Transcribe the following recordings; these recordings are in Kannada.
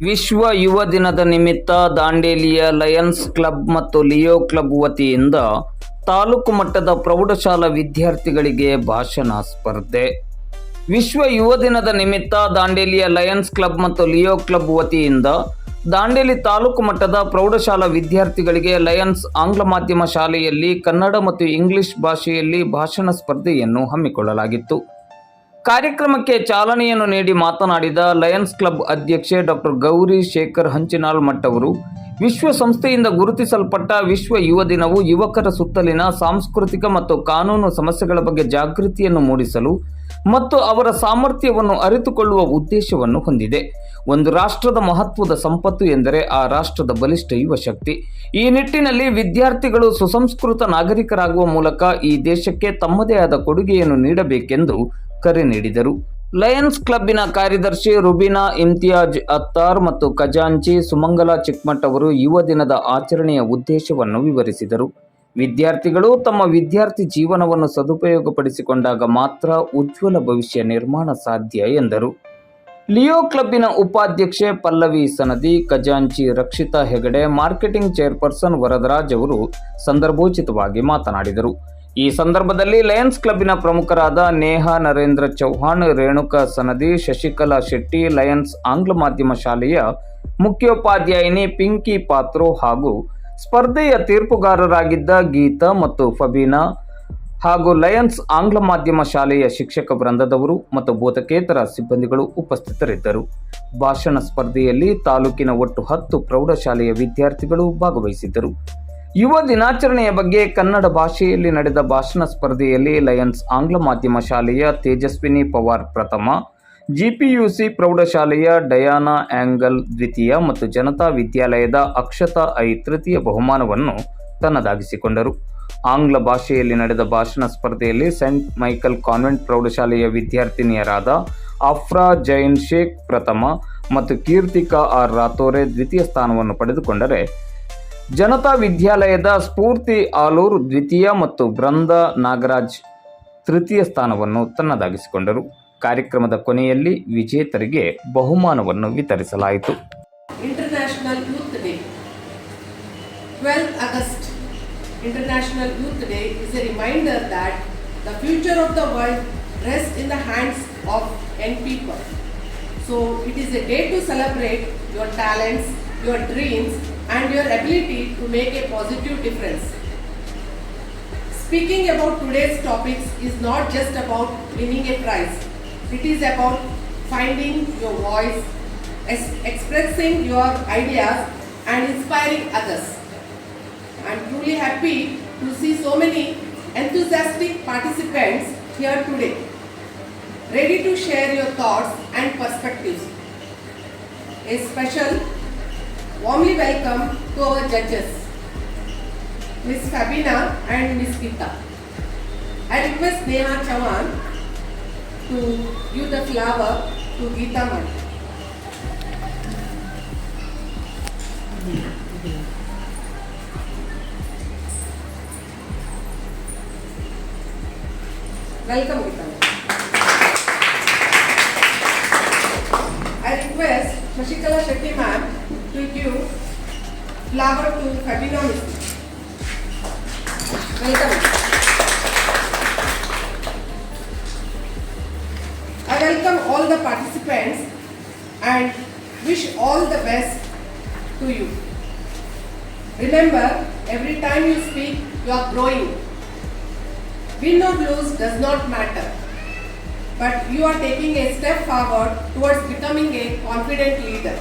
ವಿಶ್ವ ಯುವ ದಿನದ ನಿಮಿತ್ತ ದಾಂಡೇಲಿಯ ಲಯನ್ಸ್ ಕ್ಲಬ್ ಮತ್ತು ಲಿಯೋ ಕ್ಲಬ್ ವತಿಯಿಂದ ತಾಲೂಕು ಮಟ್ಟದ ಪ್ರೌಢಶಾಲಾ ವಿದ್ಯಾರ್ಥಿಗಳಿಗೆ ಭಾಷಣ ಸ್ಪರ್ಧೆ. ವಿಶ್ವ ಯುವ ದಿನದ ನಿಮಿತ್ತ ದಾಂಡೇಲಿಯ ಲಯನ್ಸ್ ಕ್ಲಬ್ ಮತ್ತು ಲಿಯೋ ಕ್ಲಬ್ ವತಿಯಿಂದ ದಾಂಡೇಲಿ ತಾಲೂಕು ಮಟ್ಟದ ಪ್ರೌಢಶಾಲಾ ವಿದ್ಯಾರ್ಥಿಗಳಿಗೆ ಲಯನ್ಸ್ ಆಂಗ್ಲ ಮಾಧ್ಯಮ ಶಾಲೆಯಲ್ಲಿ ಕನ್ನಡ ಮತ್ತು ಇಂಗ್ಲಿಷ್ ಭಾಷೆಯಲ್ಲಿ ಭಾಷಣ ಸ್ಪರ್ಧೆಯನ್ನು ಹಮ್ಮಿಕೊಳ್ಳಲಾಗಿತ್ತು. ಕಾರ್ಯಕ್ರಮಕ್ಕೆ ಚಾಲನೆಯನ್ನು ನೀಡಿ ಮಾತನಾಡಿದ ಲಯನ್ಸ್ ಕ್ಲಬ್ ಅಧ್ಯಕ್ಷೆ ಡಾಕ್ಟರ್ ಗೌರಿ ಶೇಖರ್ ಹಂಚಿನಾಳ್ ಮಠ್ ಅವರು, ವಿಶ್ವಸಂಸ್ಥೆಯಿಂದ ಗುರುತಿಸಲ್ಪಟ್ಟ ವಿಶ್ವ ಯುವ ದಿನವು ಯುವಕರ ಸುತ್ತಲಿನ ಸಾಂಸ್ಕೃತಿಕ ಮತ್ತು ಕಾನೂನು ಸಮಸ್ಯೆಗಳ ಬಗ್ಗೆ ಜಾಗೃತಿಯನ್ನು ಮೂಡಿಸಲು ಮತ್ತು ಅವರ ಸಾಮರ್ಥ್ಯವನ್ನು ಅರಿತುಕೊಳ್ಳುವ ಉದ್ದೇಶವನ್ನು ಹೊಂದಿದೆ. ಒಂದು ರಾಷ್ಟ್ರದ ಮಹತ್ವದ ಸಂಪತ್ತು ಎಂದರೆ ಆ ರಾಷ್ಟ್ರದ ಬಲಿಷ್ಠ ಯುವ ಶಕ್ತಿ. ಈ ನಿಟ್ಟಿನಲ್ಲಿ ವಿದ್ಯಾರ್ಥಿಗಳು ಸುಸಂಸ್ಕೃತ ನಾಗರಿಕರಾಗುವ ಮೂಲಕ ಈ ದೇಶಕ್ಕೆ ತಮ್ಮದೇ ಆದ ಕೊಡುಗೆಯನ್ನು ನೀಡಬೇಕೆಂದು ಕರೆ ನೀಡಿದರು. ಲಯನ್ಸ್ ಕ್ಲಬ್ಬಿನ ಕಾರ್ಯದರ್ಶಿ ರುಬಿನಾ ಇಮ್ತಿಯಾಜ್ ಅತ್ತಾರ್ ಮತ್ತು ಖಜಾಂಚಿ ಸುಮಂಗಲ ಚಿಕ್ಮಠ್ ಅವರು ಯುವ ದಿನದ ಆಚರಣೆಯ ಉದ್ದೇಶವನ್ನು ವಿವರಿಸಿದರು. ವಿದ್ಯಾರ್ಥಿಗಳು ತಮ್ಮ ವಿದ್ಯಾರ್ಥಿ ಜೀವನವನ್ನು ಸದುಪಯೋಗಪಡಿಸಿಕೊಂಡಾಗ ಮಾತ್ರ ಉಜ್ವಲ ಭವಿಷ್ಯ ನಿರ್ಮಾಣ ಸಾಧ್ಯ ಎಂದರು. ಲಿಯೋ ಕ್ಲಬ್ಬಿನ ಉಪಾಧ್ಯಕ್ಷೆ ಪಲ್ಲವಿ ಸನದಿ, ಖಜಾಂಚಿ ರಕ್ಷಿತಾ ಹೆಗಡೆ, ಮಾರ್ಕೆಟಿಂಗ್ ಚೇರ್ಪರ್ಸನ್ ವರದರಾಜ್ ಅವರು ಸಂದರ್ಭೋಚಿತವಾಗಿ ಮಾತನಾಡಿದರು. ಈ ಸಂದರ್ಭದಲ್ಲಿ ಲಯನ್ಸ್ ಕ್ಲಬ್ಬಿನ ಪ್ರಮುಖರಾದ ನೇಹಾ ನರೇಂದ್ರ ಚೌಹಾಣ್, ರೇಣುಕಾ ಸನದಿ, ಶಶಿಕಲಾ ಶೆಟ್ಟಿ, ಲಯನ್ಸ್ ಆಂಗ್ಲ ಮಾಧ್ಯಮ ಶಾಲೆಯ ಮುಖ್ಯೋಪಾಧ್ಯಾಯಿನಿ ಪಿಂಕಿ ಪಾತ್ರೋ ಹಾಗೂ ಸ್ಪರ್ಧೆಯ ತೀರ್ಪುಗಾರರಾಗಿದ್ದ ಗೀತಾ ಮತ್ತು ಫಬೀನಾ ಹಾಗೂ ಲಯನ್ಸ್ ಆಂಗ್ಲ ಮಾಧ್ಯಮ ಶಾಲೆಯ ಶಿಕ್ಷಕ ವೃಂದದವರು ಮತ್ತು ಬೋಧಕೇತರ ಸಿಬ್ಬಂದಿಗಳು ಉಪಸ್ಥಿತರಿದ್ದರು. ಭಾಷಣ ಸ್ಪರ್ಧೆಯಲ್ಲಿ ತಾಲೂಕಿನ ಒಟ್ಟು 10 ಪ್ರೌಢಶಾಲೆಯ ವಿದ್ಯಾರ್ಥಿಗಳು ಭಾಗವಹಿಸಿದ್ದರು. ಯುವ ದಿನಾಚರಣೆಯ ಬಗ್ಗೆ ಕನ್ನಡ ಭಾಷೆಯಲ್ಲಿ ನಡೆದ ಭಾಷಣ ಸ್ಪರ್ಧೆಯಲ್ಲಿ ಲಯನ್ಸ್ ಆಂಗ್ಲ ಮಾಧ್ಯಮ ಶಾಲೆಯ ತೇಜಸ್ವಿನಿ ಪವಾರ್ ಪ್ರಥಮ, ಜಿಪಿಯುಸಿ ಪ್ರೌಢಶಾಲೆಯ ಡಯಾನಾ ಆಂಗಲ್ ದ್ವಿತೀಯ ಮತ್ತು ಜನತಾ ವಿದ್ಯಾಲಯದ ಅಕ್ಷತಾ ಐ ತೃತೀಯ ಬಹುಮಾನವನ್ನು ತನ್ನದಾಗಿಸಿಕೊಂಡರು. ಆಂಗ್ಲ ಭಾಷೆಯಲ್ಲಿ ನಡೆದ ಭಾಷಣ ಸ್ಪರ್ಧೆಯಲ್ಲಿ ಸೆಂಟ್ ಮೈಕಲ್ ಕಾನ್ವೆಂಟ್ ಪ್ರೌಢಶಾಲೆಯ ವಿದ್ಯಾರ್ಥಿನಿಯರಾದ ಅಫ್ರಾ ಜೈನ್ ಶೇಖ್ ಪ್ರಥಮ ಮತ್ತು ಕೀರ್ತಿಕಾ ಆರ್ ರಾಥೋರೆ ದ್ವಿತೀಯ ಸ್ಥಾನವನ್ನು ಪಡೆದುಕೊಂಡರೆ, ಜನತಾ ವಿದ್ಯಾಲಯದ ಸ್ಫೂರ್ತಿ ಆಲೂರ್ ದ್ವಿತೀಯ ಮತ್ತು ಬೃಂದಾ ನಾಗರಾಜ್ ತೃತೀಯ ಸ್ಥಾನವನ್ನು ತನ್ನದಾಗಿಸಿಕೊಂಡರು. ಕಾರ್ಯಕ್ರಮದ ಕೊನೆಯಲ್ಲಿ ವಿಜೇತರಿಗೆ ಬಹುಮಾನವನ್ನು ವಿತರಿಸಲಾಯಿತು. International youth day 12 August International Youth Day is a reminder that the future of the world rests in the hands of young people. So it is a day to celebrate your talents, your dreams and your ability to make a positive difference. Speaking about today's topics is not just about winning a prize. It is about finding your voice, expressing your ideas and inspiring others. I am truly happy to see so many enthusiastic participants here today, ready to share your thoughts and perspectives. A special warmly welcome to our judges, Ms. Fabina and Ms. Gita. I request Neha Chavan to give the flower to Gita Mani. Welcome, Gita. I request Shashikala Shetty ma'am to give flower to Fabina Miss. Welcome. I welcome all the participants and wish all the best to you. Remember, every time you speak, you are growing. Win or lose does not matter, but you are taking a step forward towards becoming a confident leader.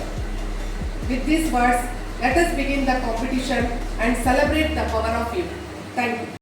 With these words, let us begin the competition and celebrate the power of youth. Thank you.